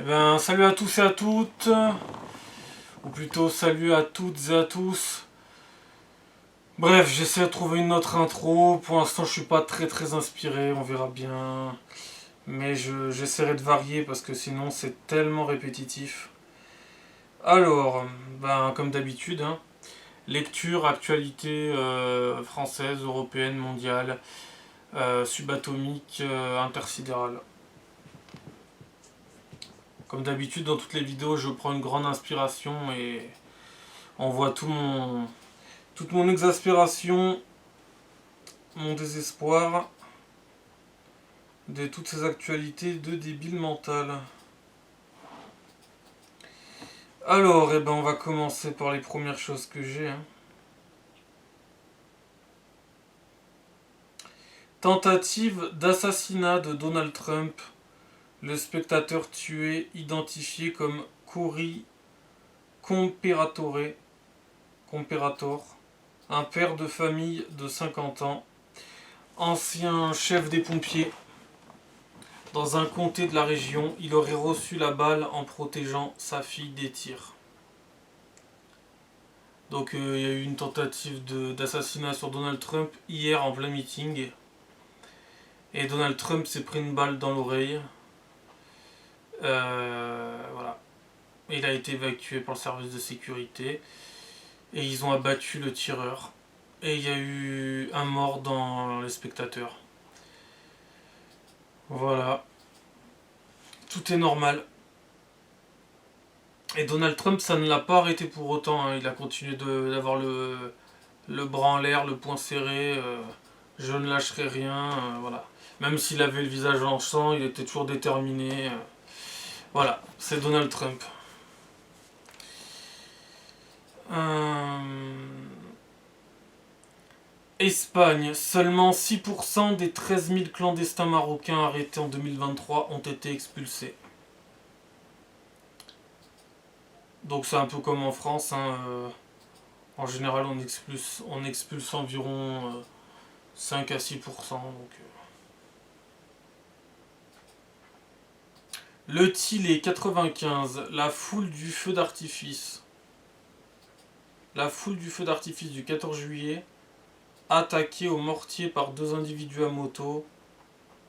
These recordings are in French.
Eh ben, salut à tous et à toutes, ou plutôt salut à toutes et à tous. Bref, j'essaie de trouver une autre intro. Pour l'instant, je suis pas très inspiré, on verra bien. Mais j'essaierai de varier parce que sinon, c'est tellement répétitif. Alors, ben, comme d'habitude, hein, lecture, actualité française, européenne, mondiale, subatomique, intersidérale. Comme d'habitude, dans toutes les vidéos, je prends une grande inspiration et on voit toute mon exaspération, mon désespoir de toutes ces actualités de débile mental. Alors, eh ben, on va commencer par les premières choses que j'ai. Hein. Tentative d'assassinat de Donald Trump. Le spectateur tué identifié comme Cory Comperator, un père de famille de 50 ans, ancien chef des pompiers. Dans un comté de la région, il aurait reçu la balle en protégeant sa fille des tirs. Donc il y a eu une tentative d'assassinat sur Donald Trump hier en plein meeting. Et Donald Trump s'est pris une balle dans l'oreille. Voilà. Il a été évacué par le service de sécurité. Et ils ont abattu le tireur. Et il y a eu un mort dans les spectateurs. Voilà. Tout est normal. Et Donald Trump, ça ne l'a pas arrêté pour autant. Hein. Il a continué d'avoir le bras en l'air, le poing serré. Je ne lâcherai rien. Voilà. Même s'il avait le visage en sang, il était toujours déterminé. Voilà, c'est Donald Trump. Espagne, seulement 6% des 13 000 clandestins marocains arrêtés en 2023 ont été expulsés. Donc c'est un peu comme en France. Hein, en général, on expulse environ 5 à 6%. Donc, Le Tillet 95, la foule du feu d'artifice. La foule du feu d'artifice du 14 juillet, attaquée au mortier par deux individus à moto,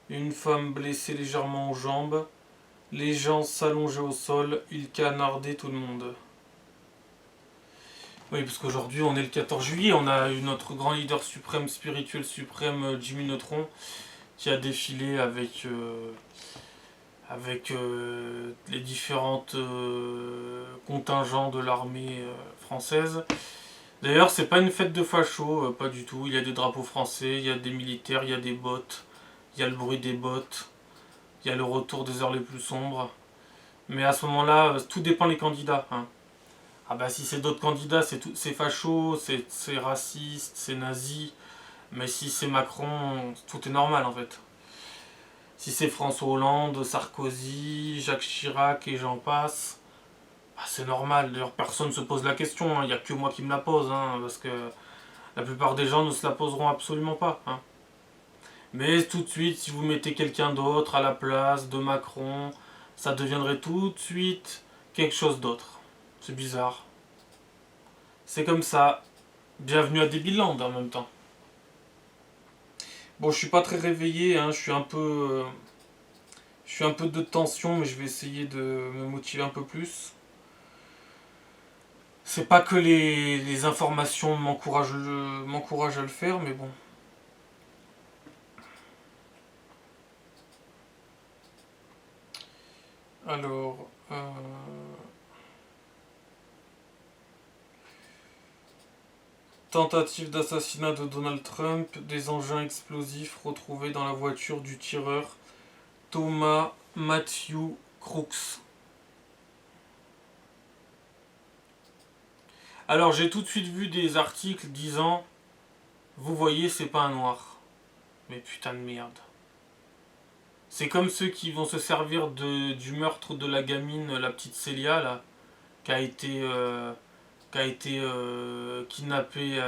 une femme blessée légèrement aux jambes, les gens s'allongeaient au sol, ils canardaient tout le monde. Oui, parce qu'aujourd'hui on est le 14 juillet, on a eu notre grand leader suprême, spirituel suprême, Jimmy Neutron, qui a défilé avec les différentes contingents de l'armée française. D'ailleurs, c'est pas une fête de fachos, pas du tout. Il y a des drapeaux français, il y a des militaires, il y a des bottes, il y a le bruit des bottes, il y a le retour des heures les plus sombres. Mais à ce moment-là, tout dépend des candidats. Hein. Ah bah si c'est d'autres candidats, c'est facho, c'est raciste, c'est nazi. Mais si c'est Macron, tout est normal en fait. Si c'est François Hollande, Sarkozy, Jacques Chirac et j'en passe, bah c'est normal. D'ailleurs, personne ne se pose la question. Il n'y a que moi qui me la pose. Hein, parce que la plupart des gens ne se la poseront absolument pas. Hein. Mais tout de suite, si vous mettez quelqu'un d'autre à la place de Macron, ça deviendrait tout de suite quelque chose d'autre. C'est bizarre. C'est comme ça. Bienvenue à Debiland en même temps. Bon, je suis pas très réveillé, hein, je suis un peu de tension, mais je vais essayer de me motiver un peu plus. C'est pas que les informations m'encouragent à le faire, mais bon. Alors, tentative d'assassinat de Donald Trump, des engins explosifs retrouvés dans la voiture du tireur Thomas Matthew Crooks. Alors j'ai tout de suite vu des articles disant vous voyez c'est pas un noir. Mais putain de merde. C'est comme ceux qui vont se servir du meurtre de la gamine, la petite Célia là, qui a été kidnappée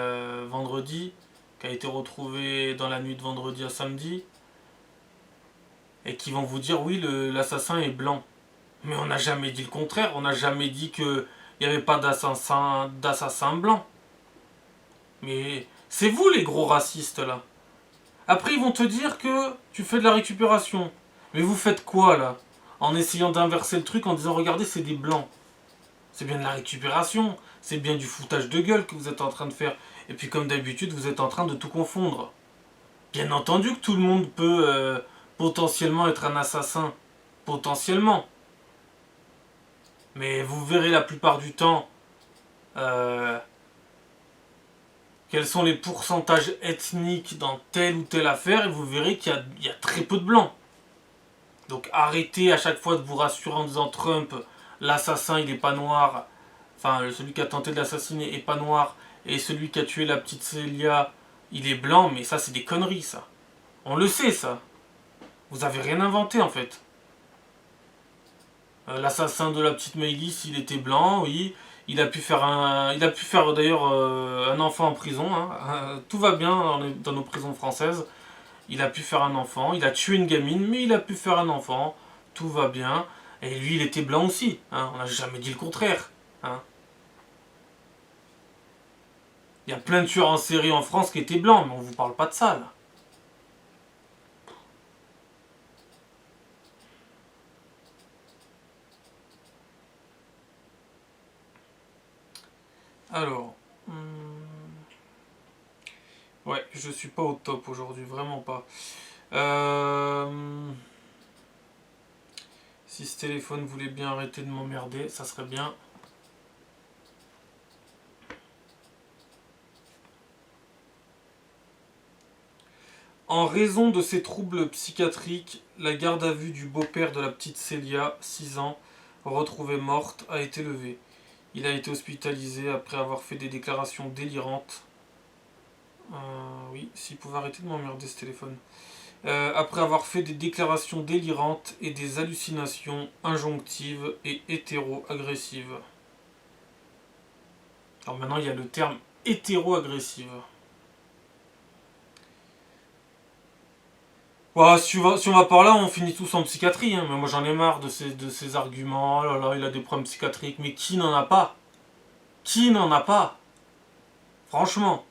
vendredi, qui a été retrouvée dans la nuit de vendredi à samedi, et qui vont vous dire oui l'assassin est blanc. Mais on n'a jamais dit le contraire. On n'a jamais dit qu'il n'y avait pas d'assassins blancs. Mais c'est vous les gros racistes là. Après, ils vont te dire que tu fais de la récupération. Mais vous faites quoi là? En essayant d'inverser le truc en disant regardez, c'est des blancs. C'est bien de la récupération. C'est bien du foutage de gueule que vous êtes en train de faire. Et puis, comme d'habitude, vous êtes en train de tout confondre. Bien entendu que tout le monde peut potentiellement être un assassin. Potentiellement. Mais vous verrez la plupart du temps euh, quels sont les pourcentages ethniques dans telle ou telle affaire et vous verrez qu'il y a très peu de blancs. Donc arrêtez à chaque fois de vous rassurer en disant Trump, l'assassin il est pas noir, enfin celui qui a tenté de l'assassiner est pas noir et celui qui a tué la petite Célia il est blanc, mais ça c'est des conneries ça. On le sait ça. Vous avez rien inventé en fait. L'assassin de la petite Maëlys il était blanc, oui. Il a pu faire d'ailleurs un enfant en prison. Hein. Tout va bien dans nos prisons françaises. Il a pu faire un enfant. Il a tué une gamine, mais il a pu faire un enfant. Tout va bien. Et lui, il était blanc aussi. Hein. On n'a jamais dit le contraire. Hein. Il y a plein de tueurs en série en France qui étaient blancs, mais on vous parle pas de ça là. Alors, ouais, je suis pas au top aujourd'hui, vraiment pas. Si ce téléphone voulait bien arrêter de m'emmerder, ça serait bien. En raison de ses troubles psychiatriques, la garde à vue du beau-père de la petite Célia, 6 ans, retrouvée morte, a été levée. Il a été hospitalisé après avoir fait des déclarations délirantes. Oui, s'il pouvait arrêter de m'emmerder ce téléphone. Après avoir fait des déclarations délirantes et des hallucinations injonctives et hétéro-agressives. Alors maintenant, il y a le terme hétéro-agressive. Ouais, si on va par là, on finit tous en psychiatrie. Hein. Mais moi, j'en ai marre de ces arguments. Oh là là, il a des problèmes psychiatriques. Mais qui n'en a pas? Qui n'en a pas? Franchement,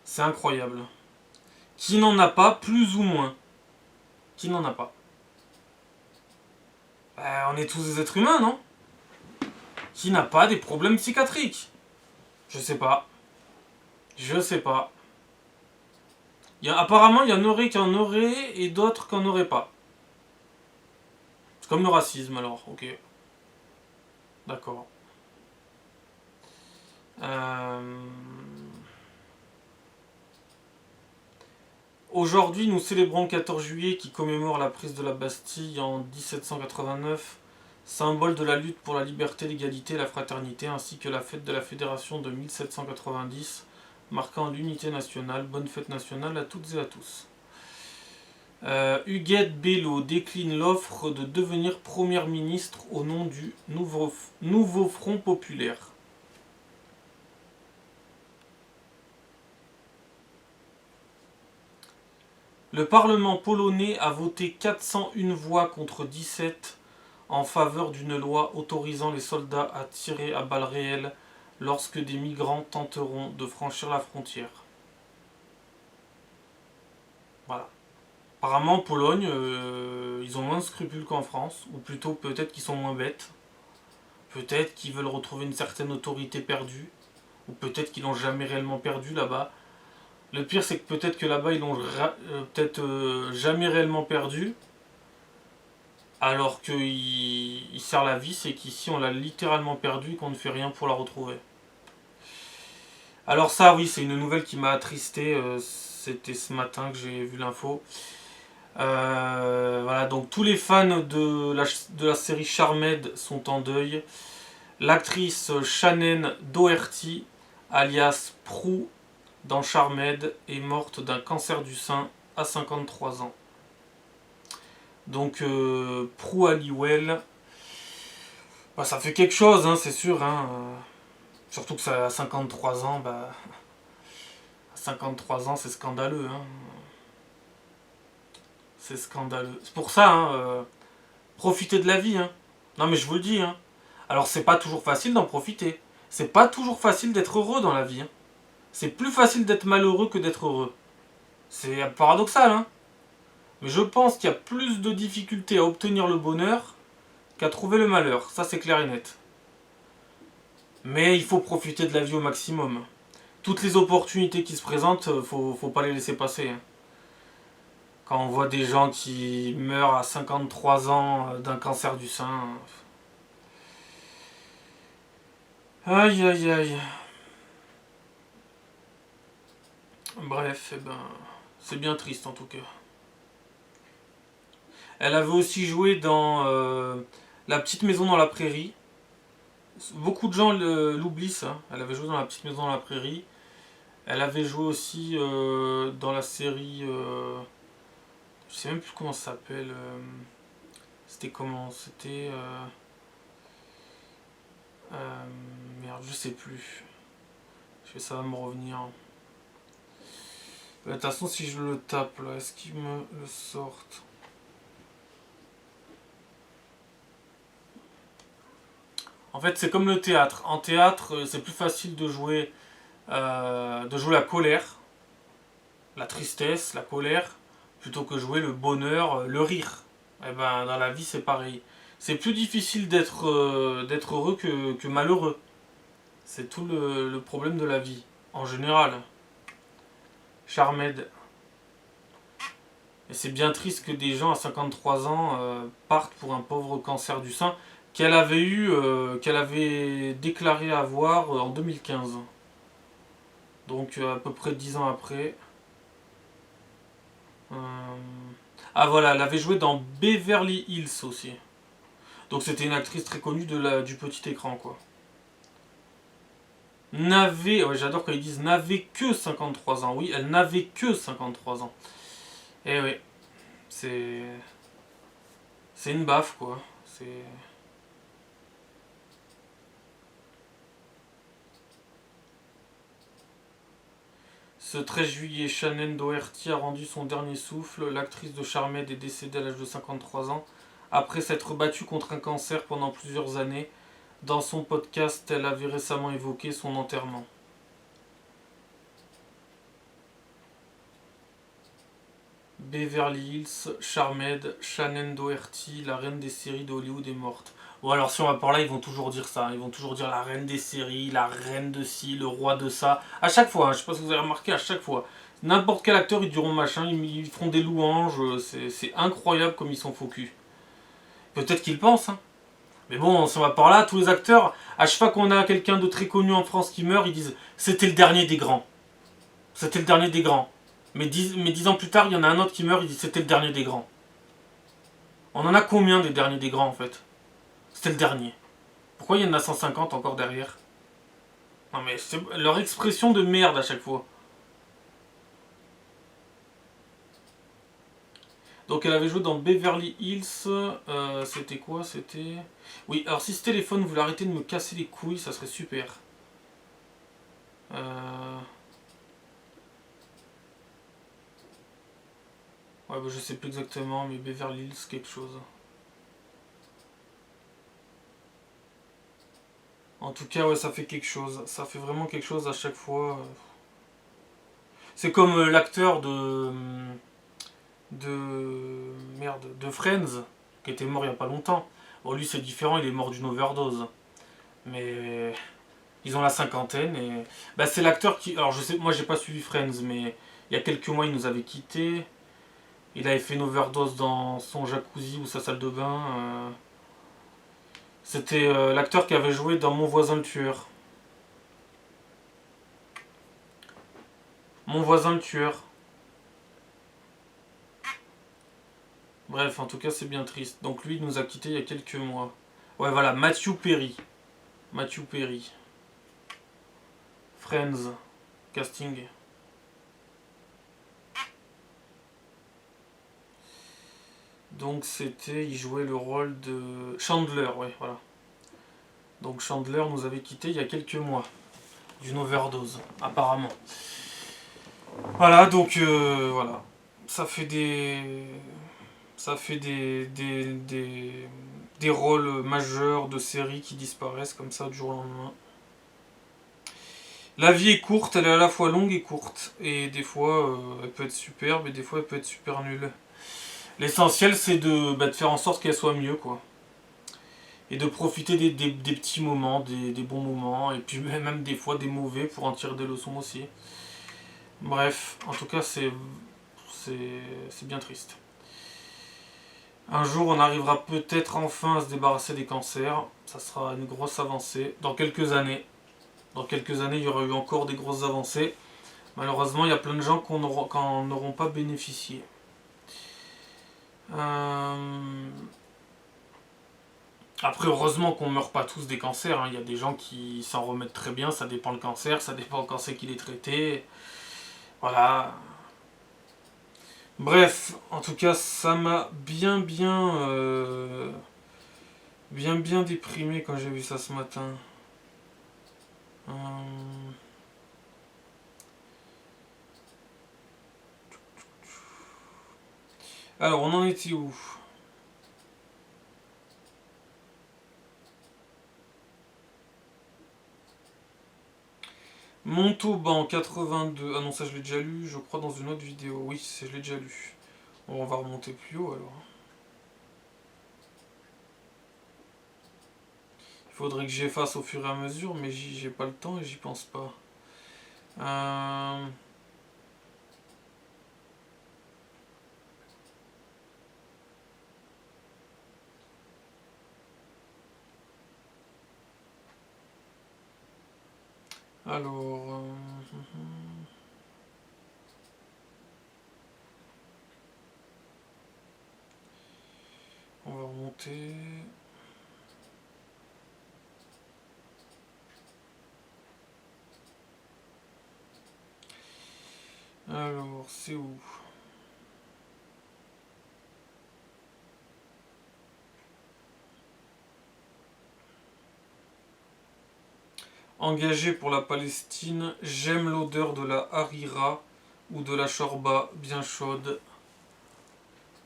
c'est incroyable. Qui n'en a pas, plus ou moins? Qui n'en a pas? On est tous des êtres humains, non? Qui n'a pas des problèmes psychiatriques? Je sais pas. Je sais pas. Apparemment, il y en aurait qui en auraient et d'autres qui en auraient pas. C'est comme le racisme alors, ok. D'accord. Euh... Aujourd'hui, nous célébrons le 14 juillet qui commémore la prise de la Bastille en 1789, symbole de la lutte pour la liberté, l'égalité et la fraternité, ainsi que la fête de la Fédération de 1790, marquant l'unité nationale. Bonne fête nationale à toutes et à tous. Huguette Bello décline l'offre de devenir première ministre au nom du Nouveau Front Populaire. Le Parlement polonais a voté 401 voix contre 17 en faveur d'une loi autorisant les soldats à tirer à balles réelles lorsque des migrants tenteront de franchir la frontière. Voilà. Apparemment, en Pologne, ils ont moins de scrupules qu'en France, ou plutôt peut-être qu'ils sont moins bêtes, peut-être qu'ils veulent retrouver une certaine autorité perdue, ou peut-être qu'ils l'ont jamais réellement perdue là-bas. Le pire, c'est que peut-être que là-bas, ils l'ont peut-être jamais réellement perdu, alors qu'il sert la vis et qu'ici, on l'a littéralement perdu et qu'on ne fait rien pour la retrouver. Alors ça, oui, c'est une nouvelle qui m'a attristé. C'était ce matin que j'ai vu l'info. Voilà, donc tous les fans de la série Charmed sont en deuil. L'actrice Shannon Doherty, alias Prue dans Charmed, est morte d'un cancer du sein à 53 ans. Donc Prue Halliwell, bah, ça fait quelque chose, hein, c'est sûr. Hein, surtout que ça à 53 ans, bah, à 53 ans, c'est scandaleux. Hein. C'est scandaleux. C'est pour ça, hein, Profitez de la vie, hein. Non mais je vous le dis, hein. Alors c'est pas toujours facile d'en profiter. C'est pas toujours facile d'être heureux dans la vie, hein. C'est plus facile d'être malheureux que d'être heureux. C'est paradoxal, hein. Mais je pense qu'il y a plus de difficultés à obtenir le bonheur qu'à trouver le malheur. Ça c'est clair et net. Mais il faut profiter de la vie au maximum. Toutes les opportunités qui se présentent, faut pas les laisser passer, hein. Quand on voit des gens qui meurent à 53 ans d'un cancer du sein. Aïe aïe aïe. Bref, eh ben, c'est bien triste en tout cas. Elle avait aussi joué dans La petite maison dans la prairie. Beaucoup de gens l'oublient ça. Elle avait joué dans La petite maison dans la prairie. Elle avait joué aussi dans la série. Je sais même plus comment ça s'appelle. C'était comment? C'était. Merde, je sais plus. Ça va me revenir. De toute façon, si je le tape là, est-ce qu'il me le sortent? En fait, c'est comme le théâtre. En théâtre, c'est plus facile de jouer la colère, la tristesse, la colère, plutôt que jouer le bonheur, le rire. Et ben, dans la vie, c'est pareil. C'est plus difficile d'être heureux que malheureux. C'est tout le problème de la vie, en général. Charmed. Et c'est bien triste que des gens à 53 ans partent pour un pauvre cancer du sein qu'elle avait déclaré avoir en 2015. Donc à peu près 10 ans après. Euh, Ah voilà, elle avait joué dans Beverly Hills aussi. Donc c'était une actrice très connue du petit écran quoi. Ouais, j'adore quand ils disent n'avait que 53 ans. Oui, elle n'avait que 53 ans. Et oui, c'est c'est une baffe quoi. C'est Ce 13 juillet, Shannon Doherty a rendu son dernier souffle. L'actrice de Charmed est décédée à l'âge de 53 ans après s'être battue contre un cancer pendant plusieurs années. Dans son podcast, elle avait récemment évoqué son enterrement. Beverly Hills, Charmed, Shannon Doherty, la reine des séries de Hollywood est morte. Bon alors si on va par là, ils vont toujours dire ça. Ils vont toujours dire la reine des séries, la reine de ci, le roi de ça. À chaque fois, hein, je sais pas si vous avez remarqué, à chaque fois. N'importe quel acteur, ils diront machin, ils feront des louanges. C'est incroyable comme ils sont faux cul. Peut-être qu'ils pensent, hein. Mais bon, si on va par là, tous les acteurs, à chaque fois qu'on a quelqu'un de très connu en France qui meurt, ils disent c'était le dernier des grands. C'était le dernier des grands. Mais 10 ans plus tard, il y en a un autre qui meurt, il dit c'était le dernier des grands. On en a combien des derniers des grands en fait? C'était le dernier. Pourquoi il y en a 150 encore derrière? Non mais c'est leur expression de merde à chaque fois. Donc elle avait joué dans Beverly Hills. C'était quoi? C'était... Oui, alors si ce téléphone voulait arrêter de me casser les couilles, ça serait super. Ouais, bah, je sais plus exactement, mais Beverly Hills quelque chose. En tout cas, ouais, ça fait quelque chose. Ça fait vraiment quelque chose à chaque fois. C'est comme l'acteur de Friends, qui était mort il y a pas longtemps. Bon, lui, c'est différent, il est mort d'une overdose. Mais ils ont la cinquantaine et. Bah, c'est l'acteur qui. Alors, je sais, moi, j'ai pas suivi Friends, mais il y a quelques mois, il nous avait quittés. Il avait fait une overdose dans son jacuzzi ou sa salle de bain. C'était l'acteur qui avait joué dans Mon voisin le tueur. Mon voisin le tueur. Bref, en tout cas, c'est bien triste. Donc lui, il nous a quittés il y a quelques mois. Ouais, voilà, Matthew Perry. Matthew Perry. Friends. Casting. Donc c'était, il jouait le rôle de Chandler, ouais, voilà. Donc Chandler nous avait quittés il y a quelques mois. D'une overdose, apparemment. Voilà, donc voilà. Ça fait des... Ça fait des rôles majeurs de séries qui disparaissent comme ça du jour au lendemain. La vie est courte, elle est à la fois longue et courte. Et des fois, elle peut être superbe et des fois, elle peut être super nulle. L'essentiel, c'est de faire en sorte qu'elle soit mieux, quoi. Et de profiter des petits moments, des bons moments, et puis même des fois des mauvais pour en tirer des leçons aussi. Bref, en tout cas, c'est bien triste. Un jour, on arrivera peut-être enfin à se débarrasser des cancers. Ça sera une grosse avancée. Dans quelques années, il y aura eu encore des grosses avancées. Malheureusement, il y a plein de gens qui n'auront pas bénéficié. Après, heureusement qu'on ne meurt pas tous des cancers. Hein. Il y a des gens qui s'en remettent très bien. Ça dépend le cancer, ça dépend quand c'est qu'il est traité. Voilà. Bref, en tout cas, ça m'a bien déprimé quand j'ai vu ça ce matin. Alors, on en était où? Montauban 82. Ah non, ça je l'ai déjà lu, je crois, dans une autre vidéo. Oui, je l'ai déjà lu. Bon, on va remonter plus haut alors. Il faudrait que j'efface au fur et à mesure, mais j'ai pas le temps et j'y pense pas. Alors. On va remonter. Alors, c'est où? Engagé pour la Palestine, j'aime l'odeur de la harira ou de la shorba bien chaude.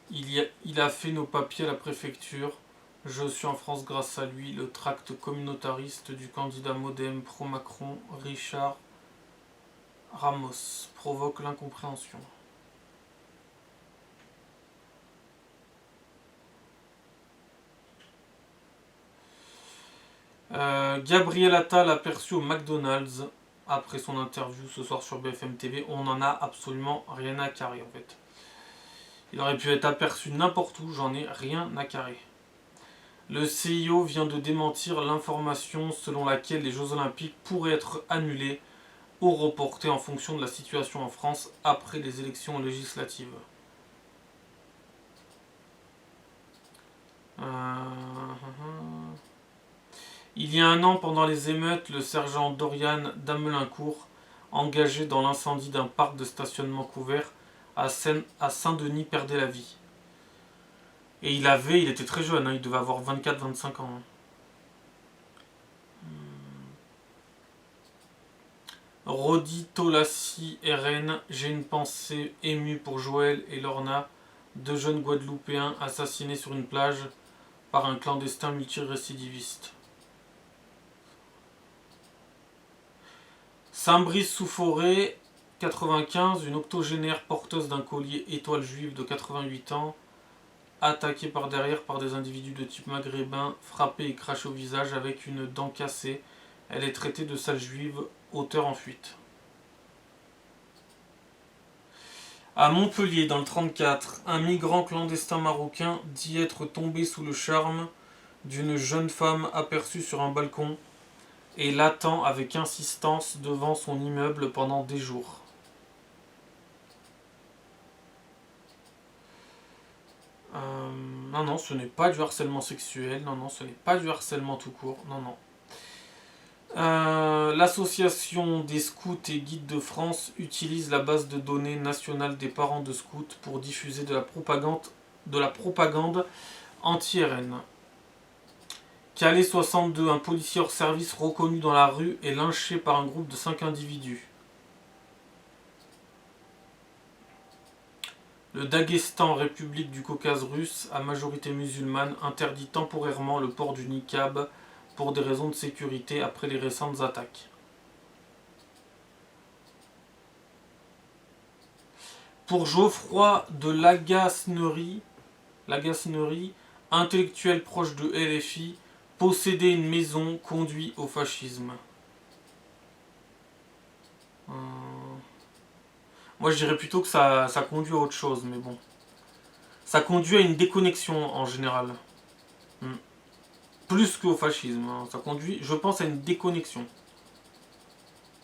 Il a fait nos papiers à la préfecture. Je suis en France grâce à lui. Le tract communautariste du candidat modem pro-Macron, Richard Ramos, provoque l'incompréhension. Gabriel Attal aperçu au McDonald's après son interview ce soir sur BFM TV. On n'en a absolument rien à carrer en fait. Il aurait pu être aperçu n'importe où, j'en ai rien à carrer. Le CIO vient de démentir l'information selon laquelle les Jeux Olympiques pourraient être annulés ou reportés en fonction de la situation en France après les élections législatives. Il y a un an, pendant les émeutes, le sergent Dorian d'Amelincourt, engagé dans l'incendie d'un parc de stationnement couvert à Saint-Denis, perdait la vie. Et il était très jeune, hein, il devait avoir 24-25 ans. Rodi Tolassi RN, j'ai une pensée émue pour Joël et Lorna, deux jeunes Guadeloupéens assassinés sur une plage par un clandestin multirécidiviste. Saint-Brice-sous-Forêt, 95, une octogénaire porteuse d'un collier étoile juive de 88 ans, attaquée par derrière par des individus de type maghrébin, frappée et crachée au visage avec une dent cassée. Elle est traitée de sale juive, auteur en fuite. À Montpellier, dans le 34, un migrant clandestin marocain dit être tombé sous le charme d'une jeune femme aperçue sur un balcon et l'attend avec insistance devant son immeuble pendant des jours. Non, ce n'est pas du harcèlement sexuel. Non, ce n'est pas du harcèlement tout court. Non. L'association des scouts et guides de France utilise la base de données nationale des parents de scouts pour diffuser de la propagande anti-RN. Calais 62, un policier hors service reconnu dans la rue est lynché par un groupe de 5 individus. Le Daghestan, République du Caucase russe, à majorité musulmane, interdit temporairement le port du niqab pour des raisons de sécurité après les récentes attaques. Pour Geoffroy de Lagasnerie, intellectuel proche de LFI, posséder une maison conduit au fascisme. Moi je dirais plutôt que ça conduit à autre chose, mais bon. Ça conduit à une déconnexion en général. Plus qu'au fascisme. Ça conduit, je pense, à une déconnexion.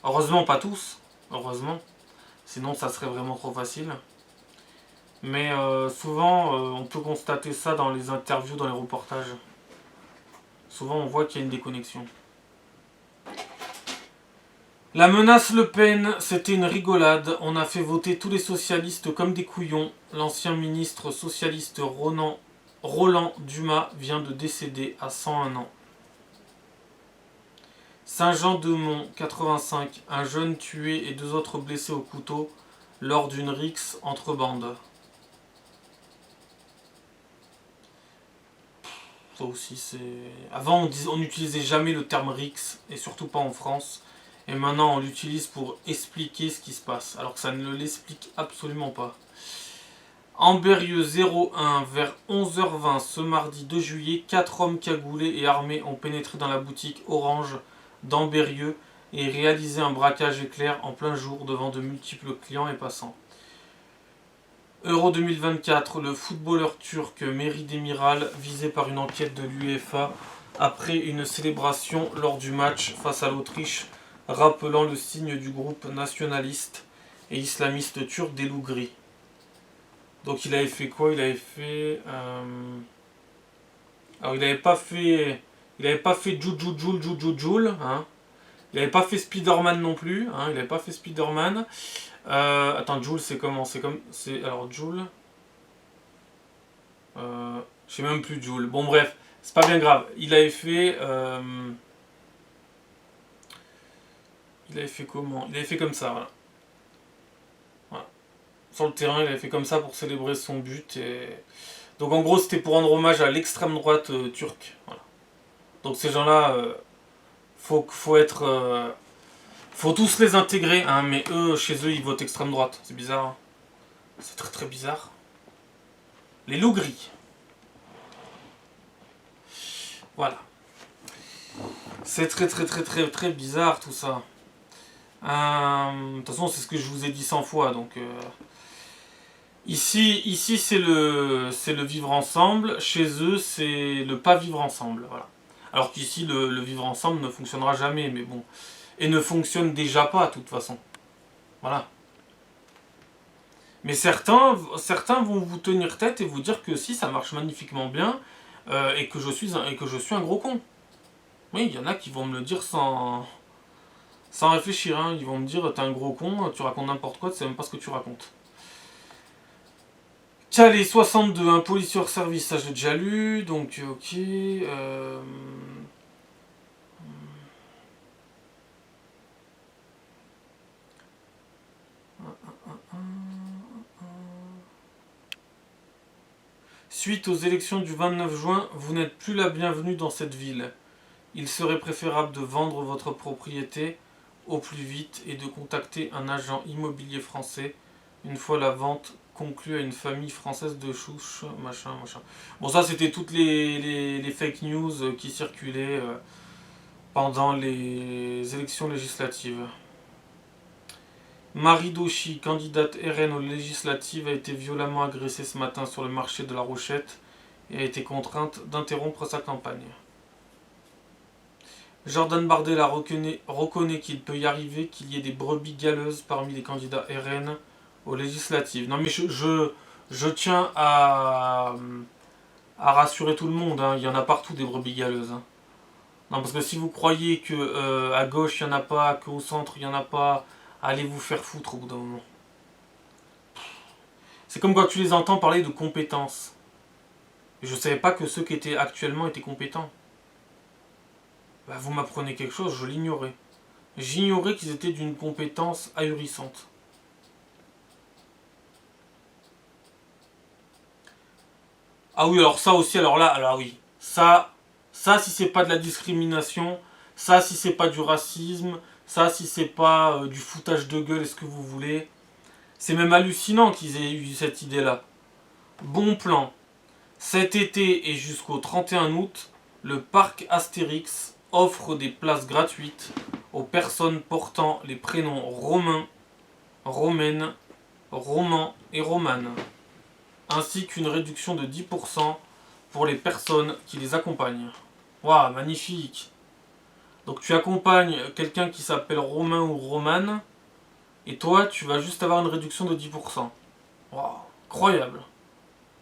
Heureusement pas tous, heureusement. Sinon ça serait vraiment trop facile. Mais souvent on peut constater ça dans les interviews, dans les reportages. Souvent on voit qu'il y a une déconnexion. La menace Le Pen, c'était une rigolade. On a fait voter tous les socialistes comme des couillons. L'ancien ministre socialiste Roland Dumas vient de décéder à 101 ans. Saint-Jean-de-Mont, 85. Un jeune tué et 2 autres blessés au couteau lors d'une rixe entre bandes. Ça aussi, c'est... Avant, on n'utilisait jamais le terme rixe, et surtout pas en France. Et maintenant, on l'utilise pour expliquer ce qui se passe, alors que ça ne l'explique absolument pas. Ambérieux 01, vers 11h20 ce mardi 2 juillet, 4 hommes cagoulés et armés ont pénétré dans la boutique Orange d'Ambérieux et réalisé un braquage éclair en plein jour devant de multiples clients et passants. Euro 2024, le footballeur turc Merih Demiral visé par une enquête de l'UEFA après une célébration lors du match face à l'Autriche, rappelant le signe du groupe nationaliste et islamiste turc des loups gris. Donc il avait fait quoi? Il avait fait... Alors il avait pas fait... Il avait pas fait Joule, hein. Il avait pas fait Spider-Man non plus, hein. Il avait pas fait Spider-Man. Attends, Joule c'est comment? Alors Joule... je sais même plus Joule. Bon bref, c'est pas bien grave. Il avait fait... Il avait fait comment? Il avait fait comme ça, voilà. Voilà. Sur le terrain, il avait fait comme ça pour célébrer son but. Et... Donc en gros, c'était pour rendre hommage à l'extrême droite turque. Voilà. Donc ces gens-là, faut être... faut tous les intégrer, hein, mais eux, chez eux, ils votent extrême droite. C'est bizarre. Hein. C'est très très bizarre. Les loups gris. Voilà. C'est très très très très très bizarre tout ça. De toute façon, c'est ce que je vous ai dit 100 fois. Donc ici c'est le vivre ensemble. Chez eux, c'est le pas vivre ensemble. Voilà. Alors qu'ici, le vivre ensemble ne fonctionnera jamais. Mais bon, et ne fonctionne déjà pas de toute façon. Voilà. Mais certains vont vous tenir tête et vous dire que si ça marche magnifiquement bien et que je suis un gros con. Oui, il y en a qui vont me le dire sans réfléchir. Hein. Ils vont me dire t'es un gros con, tu racontes n'importe quoi, tu sais même pas ce que tu racontes. Calais 62, un policier hors service, ça j'ai déjà lu, donc ok. Suite aux élections du 29 juin, vous n'êtes plus la bienvenue dans cette ville. Il serait préférable de vendre votre propriété au plus vite et de contacter un agent immobilier français une fois la vente conclue à une famille française de chouche, machin. Bon, ça c'était toutes les fake news qui circulaient pendant les élections législatives. Marie Dauchy, candidate RN aux législatives, a été violemment agressée ce matin sur le marché de la Rochette et a été contrainte d'interrompre sa campagne. Jordan Bardella reconnaît qu'il peut y arriver qu'il y ait des brebis galeuses parmi les candidats RN aux législatives. Non mais je tiens à rassurer tout le monde, hein. Il y en a partout des brebis galeuses. Hein. Non parce que si vous croyez que à gauche il n'y en a pas, qu'au centre il n'y en a pas, allez vous faire foutre au bout d'un moment. C'est comme quand tu les entends parler de compétences. Je ne savais pas que ceux qui étaient actuellement étaient compétents. Bah, vous m'apprenez quelque chose, je l'ignorais. J'ignorais qu'ils étaient d'une compétence ahurissante. Ah oui, alors ça aussi, alors là, alors oui. Ça si c'est pas de la discrimination, ça si c'est pas du racisme, ça si c'est pas du foutage de gueule, est-ce que vous voulez. C'est même hallucinant qu'ils aient eu cette idée-là. Bon plan. Cet été et jusqu'au 31 août, le parc Astérix offre des places gratuites aux personnes portant les prénoms romains, romaines, romans et romanes, ainsi qu'une réduction de 10% pour les personnes qui les accompagnent. Waouh, magnifique. Donc tu accompagnes quelqu'un qui s'appelle Romain ou Romane, et toi tu vas juste avoir une réduction de 10%. Waouh, incroyable.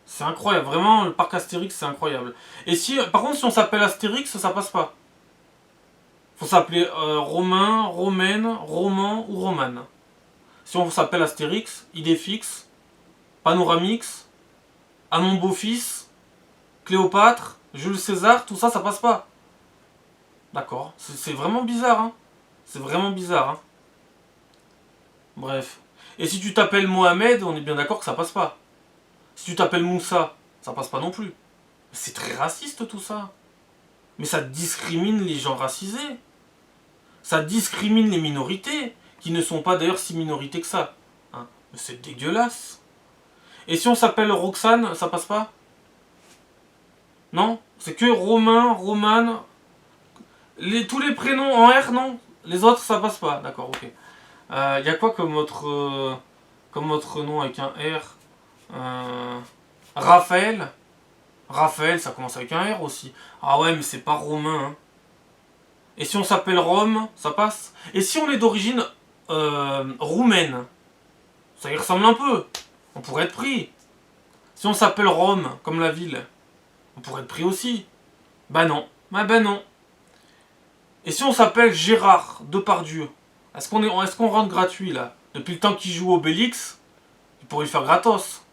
C'est incroyable, vraiment le parc Astérix c'est incroyable. Et si, par contre si on s'appelle Astérix, ça passe pas. Faut s'appeler Romain, Romaine, Roman ou Romane. Si on s'appelle Astérix, Idéfix, Panoramix, à mon beau-fils, Cléopâtre, Jules César, tout ça, ça passe pas. D'accord. C'est vraiment bizarre, hein. C'est vraiment bizarre, hein. Bref. Et si tu t'appelles Mohamed, on est bien d'accord que ça passe pas. Si tu t'appelles Moussa, ça passe pas non plus. C'est très raciste tout ça. Mais ça discrimine les gens racisés. Ça discrimine les minorités, qui ne sont pas d'ailleurs si minorités que ça. Hein. Mais c'est dégueulasse. Et si on s'appelle Roxane, ça passe pas? Non? C'est que Romain, Romane. Tous les prénoms en R, non? Les autres, ça passe pas. D'accord, ok. Y a quoi comme autre nom avec un R? Raphaël. Raphaël, ça commence avec un R aussi. Ah ouais, mais c'est pas romain. Hein. Et si on s'appelle Rome, ça passe. Et si on est d'origine roumaine, ça y ressemble un peu. On pourrait être pris. Si on s'appelle Rome, comme la ville, on pourrait être pris aussi. Bah non. Bah non. Et si on s'appelle Gérard Depardieu, est-ce qu'on rentre gratuit là? Depuis le temps qu'il joue Obélix, il pourrait le faire gratos.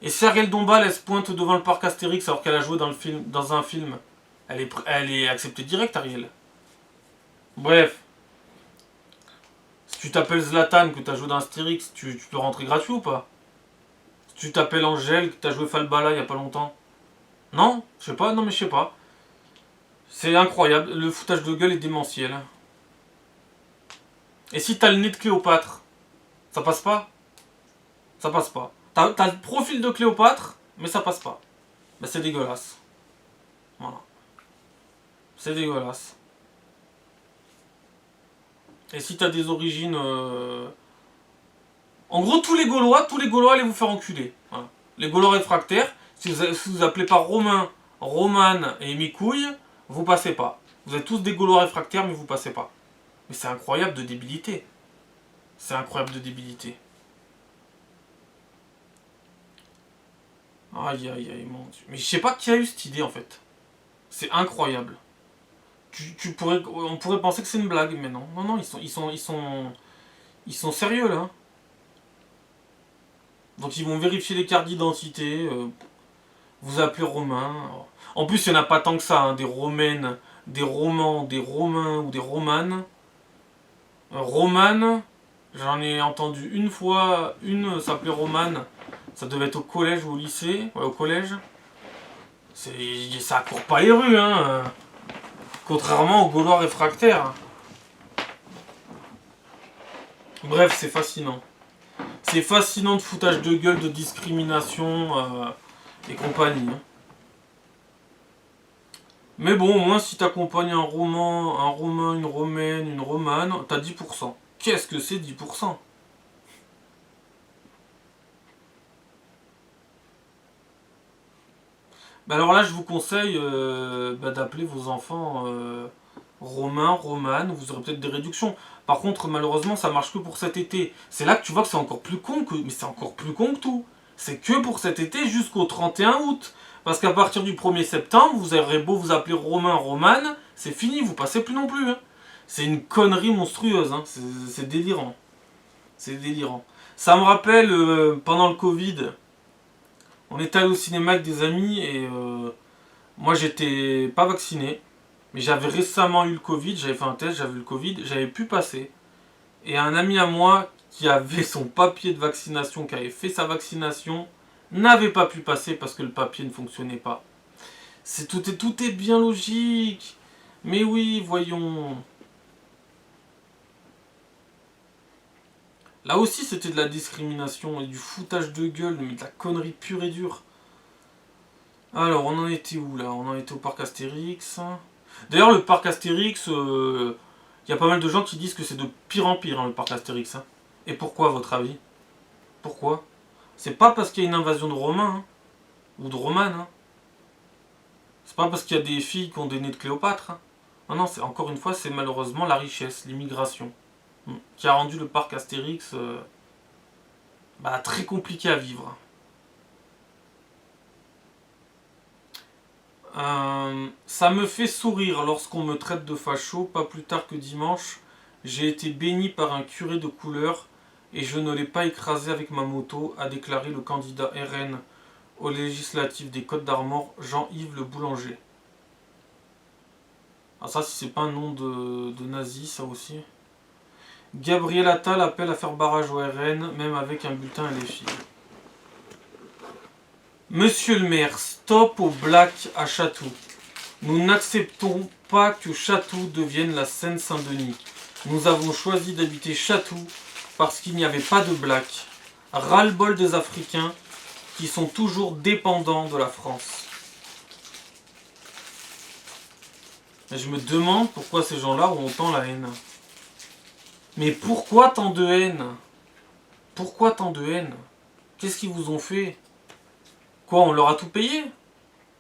Et si Ariel Dombal elle se pointe devant le parc Astérix alors qu'elle a joué dans un film, elle est acceptée direct, Ariel. Bref. Si tu t'appelles Zlatan, que tu as joué dans Astérix, tu peux rentrer gratuit ou pas? Si tu t'appelles Angèle, que tu as joué Falbala il y a pas longtemps. Non? Je sais pas, non mais je sais pas. C'est incroyable, le foutage de gueule est démentiel. Et si t'as le nez de Cléopâtre, ça passe pas? Ça passe pas. T'as le profil de Cléopâtre, mais ça passe pas. Bah c'est dégueulasse. Voilà. C'est dégueulasse. Et si t'as des origines... En gros, tous les Gaulois, allez vous faire enculer. Voilà. Les Gaulois réfractaires, si vous appelez pas Romain, Romane et Micouille, vous passez pas. Vous êtes tous des Gaulois réfractaires, mais vous passez pas. Mais c'est incroyable de débilité. C'est incroyable de débilité. Aïe aïe aïe, mon Dieu. Mais je sais pas qui a eu cette idée en fait. C'est incroyable. On pourrait penser que c'est une blague, mais non. Non, non, ils sont sérieux là. Donc ils vont vérifier les cartes d'identité. Vous appelez Romain. En plus, il n'y en a pas tant que ça. Hein, des Romaines, des Romans, des Romains ou des Romanes. Romane, j'en ai entendu une fois. Une s'appelait Romane. Ça devait être au collège ou au lycée. Ouais, au collège. Ça court pas les rues, hein. Contrairement aux Gaulois réfractaires. Bref, c'est fascinant. C'est fascinant de foutage de gueule, de discrimination et compagnie. Hein. Mais bon, au moins si t'accompagnes un romain, une romaine, une romane, t'as 10%. Qu'est-ce que c'est 10%? Bah alors là, je vous conseille d'appeler vos enfants Romain, Romane, vous aurez peut-être des réductions. Par contre, malheureusement, ça marche que pour cet été. C'est là que tu vois que c'est encore plus con que. Mais c'est encore plus con que tout. C'est que pour cet été jusqu'au 31 août. Parce qu'à partir du 1er septembre, vous aurez beau vous appeler Romain, Romane, c'est fini, vous passez plus non plus. Hein. C'est une connerie monstrueuse, hein. C'est délirant. C'est délirant. Ça me rappelle pendant le Covid, on était allé au cinéma avec des amis et moi j'étais pas vacciné. Mais j'avais récemment eu le Covid, j'avais fait un test, j'avais eu le Covid, j'avais pu passer. Et un ami à moi qui avait son papier de vaccination, qui avait fait sa vaccination, n'avait pas pu passer parce que le papier ne fonctionnait pas. Tout est bien logique. Mais oui, voyons. Là aussi, c'était de la discrimination et du foutage de gueule, mais de la connerie pure et dure. Alors, on en était où là? On en était au parc Astérix. D'ailleurs, le parc Astérix, y a pas mal de gens qui disent que c'est de pire en pire, hein, le parc Astérix. Hein. Et pourquoi, à votre avis? Pourquoi? C'est pas parce qu'il y a une invasion de Romains, hein, ou de Romanes. Hein. C'est pas parce qu'il y a des filles qui ont des nez de Cléopâtre. Hein. Non, non, encore une fois, c'est malheureusement la richesse, l'immigration, qui a rendu le parc Astérix très compliqué à vivre. Ça me fait sourire lorsqu'on me traite de facho. Pas plus tard que dimanche, j'ai été béni par un curé de couleur et je ne l'ai pas écrasé avec ma moto, a déclaré le candidat RN aux législatives des Côtes-d'Armor, Jean-Yves Le Boulanger. Ah ça, si c'est pas un nom de nazi, ça aussi. Gabriel Attal appelle à faire barrage au RN, même avec un bulletin à LFI. Monsieur le maire, stop au black à Chatou. Nous n'acceptons pas que Chatou devienne la Seine-Saint-Denis. Nous avons choisi d'habiter Chatou parce qu'il n'y avait pas de black. Ras-le-bol des Africains qui sont toujours dépendants de la France. Et je me demande pourquoi ces gens-là ont autant la haine. Mais pourquoi tant de haine? Pourquoi tant de haine? Qu'est-ce qu'ils vous ont fait? Quoi, on leur a tout payé?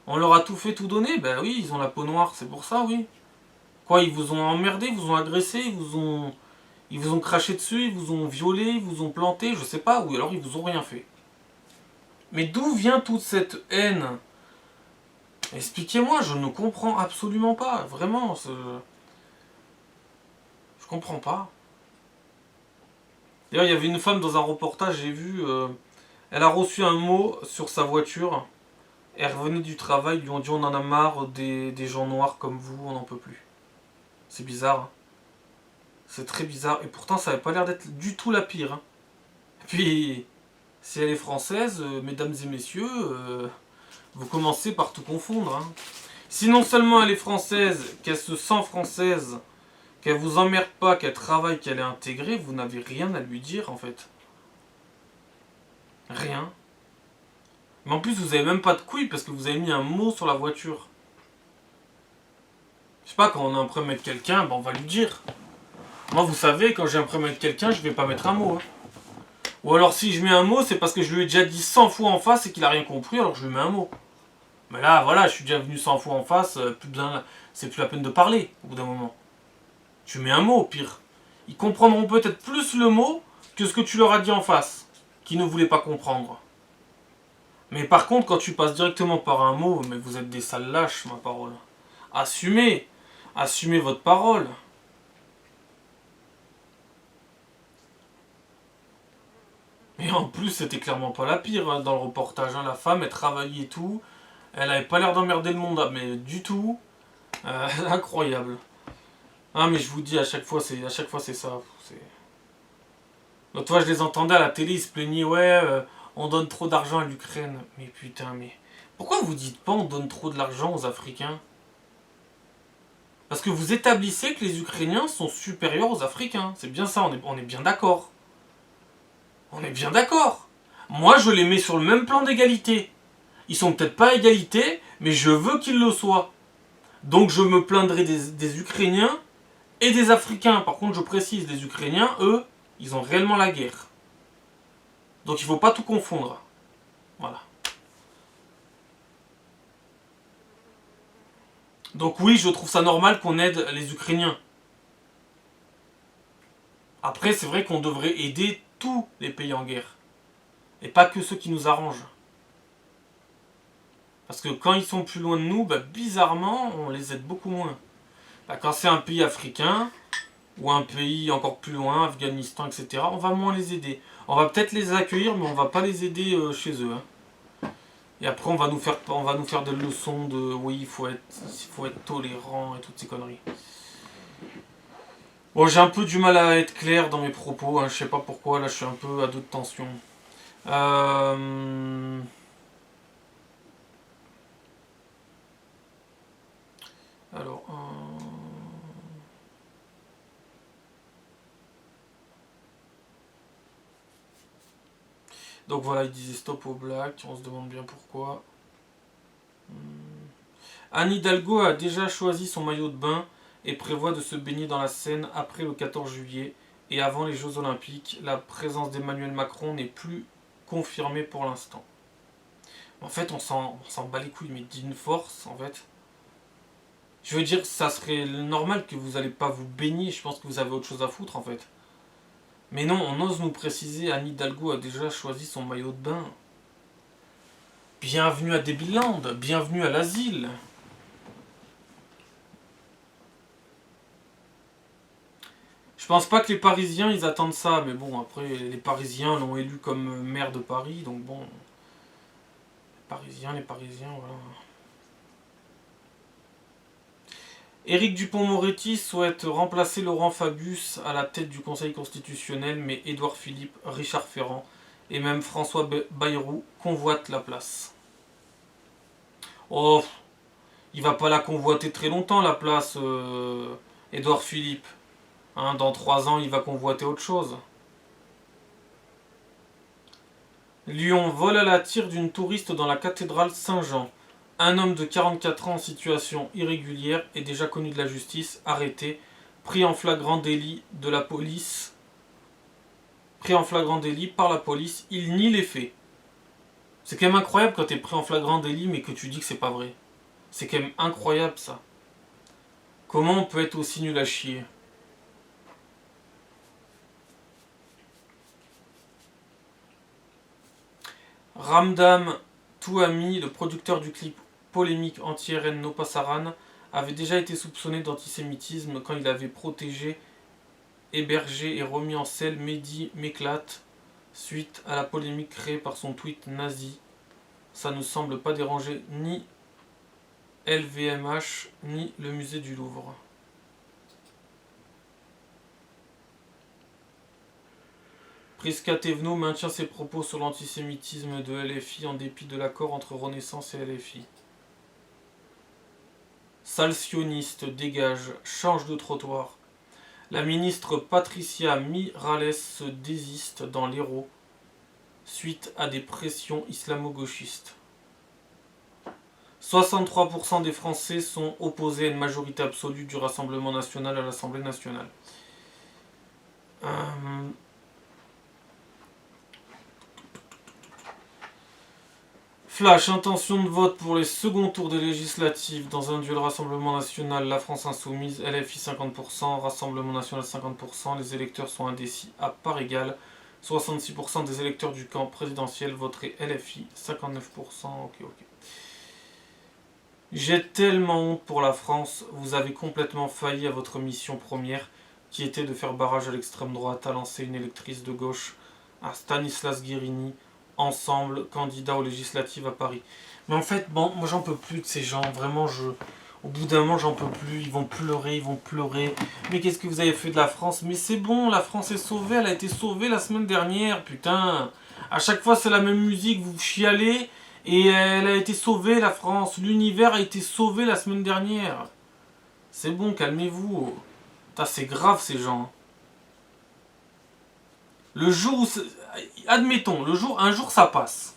On leur a tout fait, tout donné? Ben oui, ils ont la peau noire, c'est pour ça, oui. Quoi, ils vous ont emmerdé, ils vous ont agressé, ils vous ont craché dessus, ils vous ont violé, ils vous ont planté, je sais pas, ou alors ils vous ont rien fait. Mais d'où vient toute cette haine? Expliquez-moi, je ne comprends absolument pas, vraiment, je comprends pas. D'ailleurs, il y avait une femme dans un reportage, j'ai vu, elle a reçu un mot sur sa voiture. Elle revenait du travail, ils lui ont dit on en a marre des gens noirs comme vous, on n'en peut plus. C'est bizarre. Hein. C'est très bizarre. Et pourtant, ça n'avait pas l'air d'être du tout la pire. Hein. Et puis, si elle est française, mesdames et messieurs, vous commencez par tout confondre. Hein. Si non seulement elle est française, qu'elle se sent française, qu'elle vous emmerde pas, qu'elle travaille, qu'elle est intégrée, vous n'avez rien à lui dire en fait. Rien. Mais en plus, vous avez même pas de couilles parce que vous avez mis un mot sur la voiture. Je sais pas, quand on a un problème avec quelqu'un, on va lui dire. Moi, vous savez, quand j'ai un problème avec quelqu'un, je vais pas mettre un mot. Hein. Ou alors, si je mets un mot, c'est parce que je lui ai déjà dit 100 fois en face et qu'il a rien compris, alors je lui mets un mot. Mais là, voilà, je suis déjà venu 100 fois en face, c'est plus la peine de parler, au bout d'un moment. Tu mets un mot, au pire. Ils comprendront peut-être plus le mot que ce que tu leur as dit en face, qui ne voulaient pas comprendre. Mais par contre, quand tu passes directement par un mot, mais vous êtes des sales lâches, ma parole. Assumez. Assumez votre parole. Et en plus, c'était clairement pas la pire hein, dans le reportage. Hein. La femme, elle travaillait et tout. Elle avait pas l'air d'emmerder le monde, mais du tout. Incroyable. Ah, mais je vous dis, à chaque fois, c'est ça. L'autre fois, je les entendais à la télé, ils se plaignaient, ouais, on donne trop d'argent à l'Ukraine. Mais putain, mais pourquoi vous dites pas on donne trop de l'argent aux Africains? Parce que vous établissez que les Ukrainiens sont supérieurs aux Africains. C'est bien ça, on est bien d'accord. On est bien d'accord. Moi, je les mets sur le même plan d'égalité. Ils sont peut-être pas à égalité, mais je veux qu'ils le soient. Donc je me plaindrai des Ukrainiens et des Africains. Par contre, je précise, les Ukrainiens, eux, ils ont réellement la guerre. Donc il faut pas tout confondre. Voilà. Donc oui, je trouve ça normal qu'on aide les Ukrainiens. Après, c'est vrai qu'on devrait aider tous les pays en guerre. Et pas que ceux qui nous arrangent. Parce que quand ils sont plus loin de nous, bizarrement, on les aide beaucoup moins. Quand c'est un pays africain, ou un pays encore plus loin, Afghanistan, etc., on va moins les aider. On va peut-être les accueillir, mais on va pas les aider chez eux. Hein. Et après, on va nous faire des leçons de oui, il faut être tolérant et toutes ces conneries. Bon, j'ai un peu du mal à être clair dans mes propos, hein, je sais pas pourquoi, là je suis un peu à deux de tension. Donc voilà, il disait stop au black, on se demande bien pourquoi. Anne Hidalgo a déjà choisi son maillot de bain et prévoit de se baigner dans la Seine après le 14 juillet et avant les Jeux Olympiques. La présence d'Emmanuel Macron n'est plus confirmée pour l'instant. En fait, on s'en bat les couilles, mais d'une force, en fait. Je veux dire, ça serait normal que vous n'allez pas vous baigner, je pense que vous avez autre chose à foutre, en fait. Mais non, on ose nous préciser, Anne Hidalgo a déjà choisi son maillot de bain. Bienvenue à Debiland, bienvenue à l'asile. Je pense pas que les Parisiens ils attendent ça, mais bon, après les Parisiens l'ont élu comme maire de Paris, donc bon. Les Parisiens, voilà. Éric Dupond-Moretti souhaite remplacer Laurent Fabius à la tête du Conseil constitutionnel, mais Édouard Philippe, Richard Ferrand et même François Bayrou convoitent la place. Oh, il va pas la convoiter très longtemps la place, Édouard Philippe. Hein, dans 3 ans, il va convoiter autre chose. Lyon, vol à la tire d'une touriste dans la cathédrale Saint-Jean. Un homme de 44 ans en situation irrégulière est déjà connu de la justice, arrêté, pris en flagrant délit de la police. Pris en flagrant délit par la police, il nie les faits. C'est quand même incroyable quand t'es pris en flagrant délit mais que tu dis que c'est pas vrai. C'est quand même incroyable ça. Comment on peut être aussi nul à chier ? Ramdam Touhami, le producteur du clip polémique anti-RN No Pasaran, avait déjà été soupçonné d'antisémitisme quand il avait protégé, hébergé et remis en selle Mehdi Meklat suite à la polémique créée par son tweet nazi. Ça ne semble pas déranger ni LVMH ni le musée du Louvre. Prisca Thévenot maintient ses propos sur l'antisémitisme de LFI en dépit de l'accord entre Renaissance et LFI. Sale sioniste, dégage, change de trottoir. La ministre Patricia Miralles se désiste dans l'Hérault suite à des pressions islamo-gauchistes. 63% des Français sont opposés à une majorité absolue du Rassemblement national à l'Assemblée nationale. Flash, intention de vote pour les seconds tours des législatives dans un duel Rassemblement National, la France Insoumise, LFI 50%, Rassemblement National 50%, les électeurs sont indécis à part égale, 66% des électeurs du camp présidentiel voteraient LFI, 59%, ok. J'ai tellement honte pour la France, vous avez complètement failli à votre mission première, qui était de faire barrage à l'extrême droite, à lancer une électrice de gauche, à Stanislas Guérini, ensemble, candidat aux législatives à Paris. Mais en fait, bon, moi j'en peux plus de ces gens, vraiment, au bout d'un moment j'en peux plus, ils vont pleurer. Mais qu'est-ce que vous avez fait de la France ? Mais c'est bon, la France est sauvée, elle a été sauvée la semaine dernière, putain. À chaque fois c'est la même musique, vous chialez, et elle a été sauvée la France, l'univers a été sauvé la semaine dernière. C'est bon, calmez-vous. Putain, c'est grave ces gens. Le jour où... Admettons, un jour ça passe.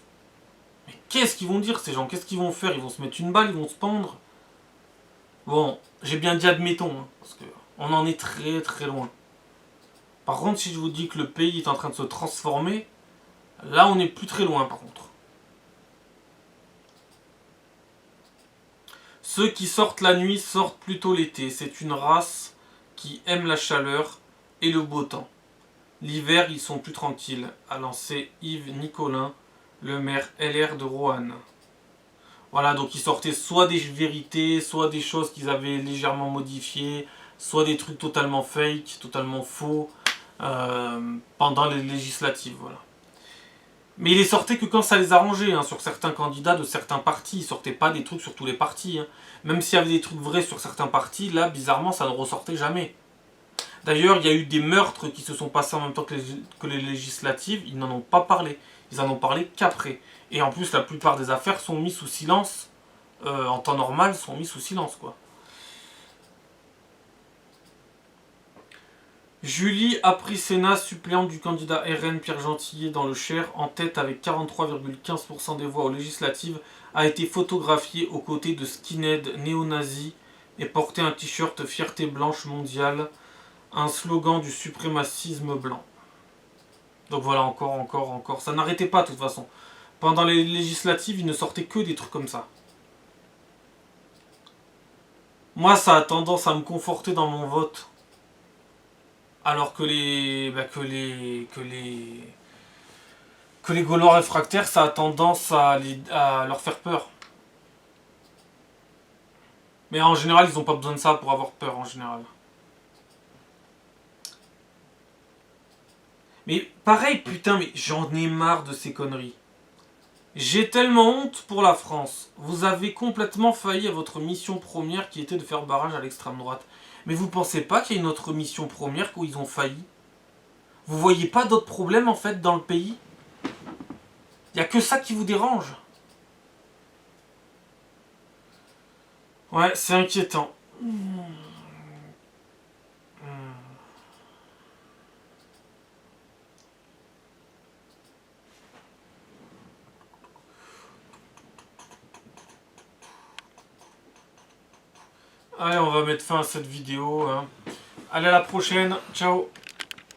Mais qu'est-ce qu'ils vont dire ces gens ? Qu'est-ce qu'ils vont faire ? Ils vont se mettre une balle, ils vont se pendre. Bon, j'ai bien dit admettons, hein, parce qu'on en est très très loin. Par contre, si je vous dis que le pays est en train de se transformer, là on n'est plus très loin par contre. Ceux qui sortent la nuit sortent plutôt l'été. C'est une race qui aime la chaleur et le beau temps. L'hiver, ils sont plus tranquilles, a lancé Yves Nicolin, le maire LR de Roanne. Voilà, donc ils sortaient soit des vérités, soit des choses qu'ils avaient légèrement modifiées, soit des trucs totalement fake, totalement faux, pendant les législatives, voilà. Mais ils les sortaient que quand ça les arrangeait, hein, sur certains candidats de certains partis. Ils sortaient pas des trucs sur tous les partis. Hein. Même s'il y avait des trucs vrais sur certains partis, là, bizarrement, ça ne ressortait jamais. D'ailleurs, il y a eu des meurtres qui se sont passés en même temps que les législatives. Ils n'en ont pas parlé. Ils en ont parlé qu'après. Et en plus, la plupart des affaires sont mises sous silence. En temps normal, sont mises sous silence, quoi. Julie Apricena, suppléante du candidat RN Pierre Gentillet dans le Cher, en tête avec 43,15% des voix aux législatives, a été photographiée aux côtés de skinheads néo-nazis et portait un t-shirt Fierté blanche mondiale, un slogan du suprémacisme blanc. Donc voilà, encore. Ça n'arrêtait pas de toute façon. Pendant les législatives, il ne sortait que des trucs comme ça. Moi, ça a tendance à me conforter dans mon vote. Alors que les Gaulois réfractaires, ça a tendance à leur faire peur. Mais en général, ils n'ont pas besoin de ça pour avoir peur, en général. Mais pareil, putain, mais j'en ai marre de ces conneries. J'ai tellement honte pour la France. Vous avez complètement failli à votre mission première qui était de faire barrage à l'extrême droite. Mais vous pensez pas qu'il y a une autre mission première où ils ont failli? Vous voyez pas d'autres problèmes en fait dans le pays? Il y a que ça qui vous dérange? Ouais, c'est inquiétant. Allez, on va mettre fin à cette vidéo. Allez, à la prochaine. Ciao.